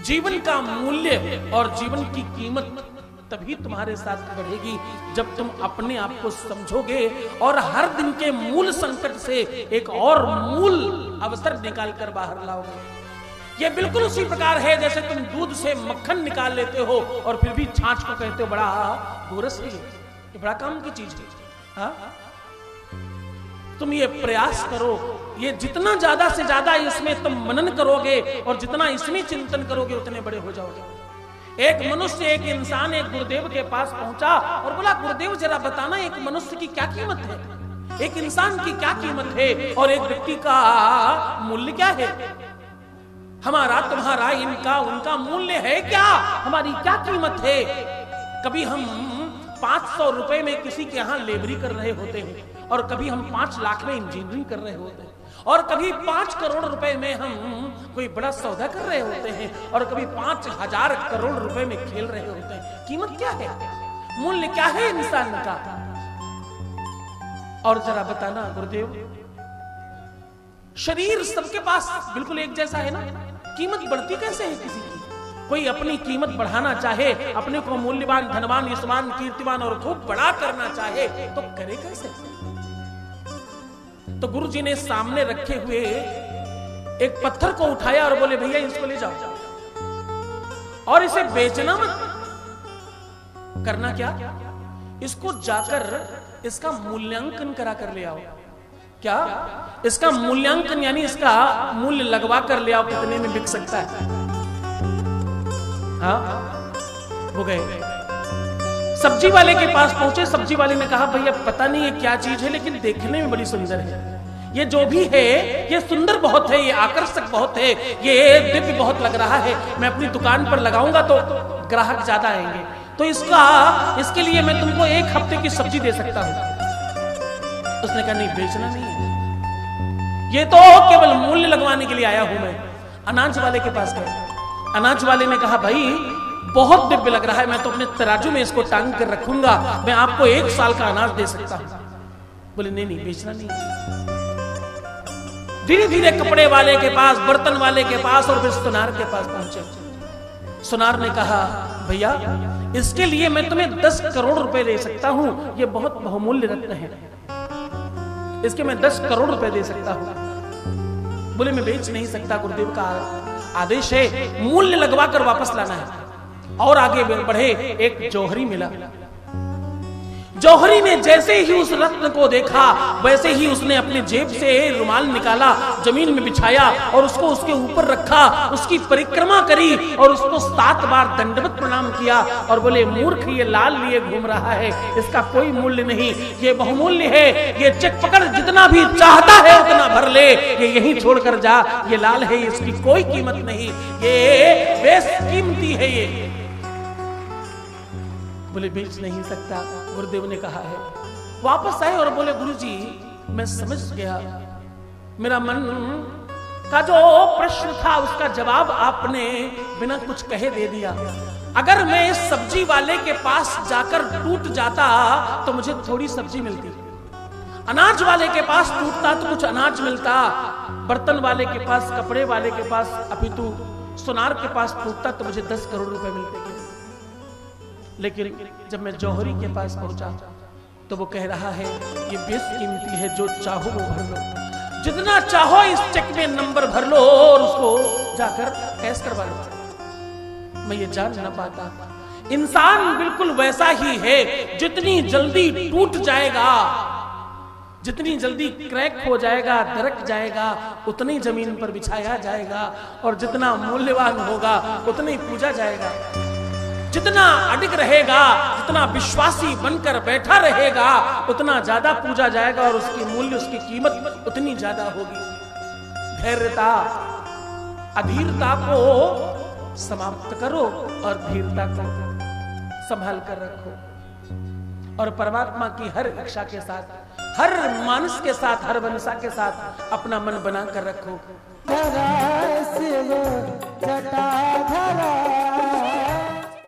जीवन का मूल्य और जीवन की कीमत तभी तुम्हारे साथ बढ़ेगी जब तुम अपने आप को समझोगे और हर दिन के मूल संकट से एक और मूल अवसर निकाल कर बाहर लाओगे। ये बिल्कुल उसी प्रकार है जैसे तुम दूध से मक्खन निकाल लेते हो और फिर भी छाछ को कहते हो बड़ा गोरस है, ये बड़ा काम की चीज है। हाँ? तुम ये प्रयास करो, ये जितना ज्यादा से ज्यादा इसमें तुम मनन करोगे और जितना इसमें चिंतन करोगे उतने बड़े हो जाओगे। एक मनुष्य, एक इंसान एक गुरुदेव के पास पहुंचा और बोला, गुरुदेव जरा बताना एक मनुष्य की क्या कीमत है, एक इंसान की क्या कीमत है और एक व्यक्ति का मूल्य क्या है। हमारा तुम्हारा इनका उनका मूल्य है क्या, हमारी क्या कीमत है। कभी हम 500 रुपए में किसी के यहां लेबरी कर रहे होते हैं और कभी हम 5 लाख में इंजीनियरिंग कर रहे होते हैं और कभी 5 करोड़ रुपए में हम कोई बड़ा सौदा कर रहे होते हैं और कभी 5,000 करोड़ रुपए में खेल रहे होते हैं। कीमत क्या है, मूल्य क्या है इंसान का। और जरा बताना गुरुदेव, शरीर सबके पास बिल्कुल एक जैसा है ना, कीमत बढ़ती कैसे है किसी की। कोई अपनी कीमत बढ़ाना चाहे, अपने को मूल्यवान, धनवान, यशवान, कीर्तिवान और खूब बड़ा करना चाहे तो करे कैसे। तो गुरु जी ने सामने रखे हुए एक पत्थर को उठाया और बोले, भैया इसको ले जाओ और इसे बेचना मत। करना क्या, इसको जाकर इसका मूल्यांकन करा कर ले आओ। क्या, इसका मूल्यांकन यानी इसका मूल्य लगवा कर ले आओ, कितने में बिक सकता है। हाँ, वो गए सब्जी वाले के पास पहुंचे। सब्जी वाले ने कहा, भैया पता नहीं ये क्या चीज है लेकिन देखने में बड़ी सुंदर है, ये जो भी है ये सुंदर बहुत है, ये आकर्षक बहुत है, ये दिव्य बहुत लग रहा है, मैं अपनी दुकान पर लगाऊंगा तो ग्राहक ज्यादा आएंगे, तो इसके लिए मैं तुमको 1 हफ्ते की सब्जी दे सकता हूं। उसने कहा, नहीं बेचना नहीं है, ये तो केवल मूल्य लगवाने के लिए आया हूं मैं। अनाज वाले के पास गए। अनाज वाले ने कहा, भाई बहुत दिव्य लग रहा है, मैं तो अपने तराजू में इसको टांग कर रखूंगा, मैं आपको 1 साल का अनाज दे सकता हूं। बोले नहीं नहीं बेचना नहीं। धीरे धीरे कपड़े वाले के पास, बर्तन वाले के पास और फिर सुनार के पास पहुंचे। सुनार ने कहा, भैया इसके लिए मैं तुम्हें 10 करोड़ रुपए दे सकता हूं, ये बहुत बहुमूल्य रत्न है, इसके मैं 10 करोड़ रुपए दे सकता हूं। बोले मैं बेच नहीं सकता, गुरुदेव का आदेश है, मूल्य लगवा कर वापस लाना है। और आगे बढ़े, एक जौहरी मिला। जौहरी ने जैसे ही उस रत्न को देखा वैसे ही उसने अपने जेब से रुमाल निकाला, जमीन में बिछाया और उसको उसके ऊपर रखा, उसकी परिक्रमा करी और उसको 7 बार दंडवत प्रणाम किया और बोले, मूर्ख ये लाल लिए घूम रहा है, इसका कोई मूल्य नहीं, ये बहुमूल्य है, ये चेक पकड़, जितना भी चाहता है उतना भर ले, ये यहीं छोड़कर जा, ये लाल है, इसकी कोई कीमत नहीं, ये बेशकीमती है ये। बोले बेच नहीं सकता, गुरुदेव ने कहा है। वापस आए और बोले, गुरुजी मैं समझ गया, मेरा मन का जो प्रश्न था उसका जवाब आपने बिना कुछ कहे दे दिया। अगर मैं इस सब्जी वाले के पास जाकर टूट जाता तो मुझे थोड़ी सब्जी मिलती, अनाज वाले के पास टूटता तो कुछ अनाज मिलता, बर्तन वाले के पास, कपड़े वाले के पास, अपितु सुनार के पास टूटता तो मुझे 10 करोड़ रुपए मिलते। लेकिन जब मैं जौहरी के पास पहुंचा तो वो कह रहा है, ये बेशकीमती है, जो चाहो वो भर लो, जितना चाहो इस चेक में नंबर भर लो और उसको जाकर कैश करवा लो। मैं ये जान न पाता, इंसान बिल्कुल वैसा ही है, जितनी जल्दी टूट जाएगा, जितनी जल्दी क्रैक हो जाएगा, दरक जाएगा, उतनी जमीन पर बिछाया जाएगा और जितना मूल्यवान होगा उतनी पूजा जाएगा। जितना अडिग रहेगा, जितना विश्वासी बनकर बैठा रहेगा उतना ज्यादा पूजा जाएगा और उसकी मूल्य, उसकी कीमत उतनी ज्यादा होगी। धैर्यता, अधीरता को समाप्त करो और धीरता को संभाल कर रखो और परमात्मा की हर इच्छा के साथ, हर मानस के साथ, हर मनसा के साथ अपना मन बना कर रखो। धरा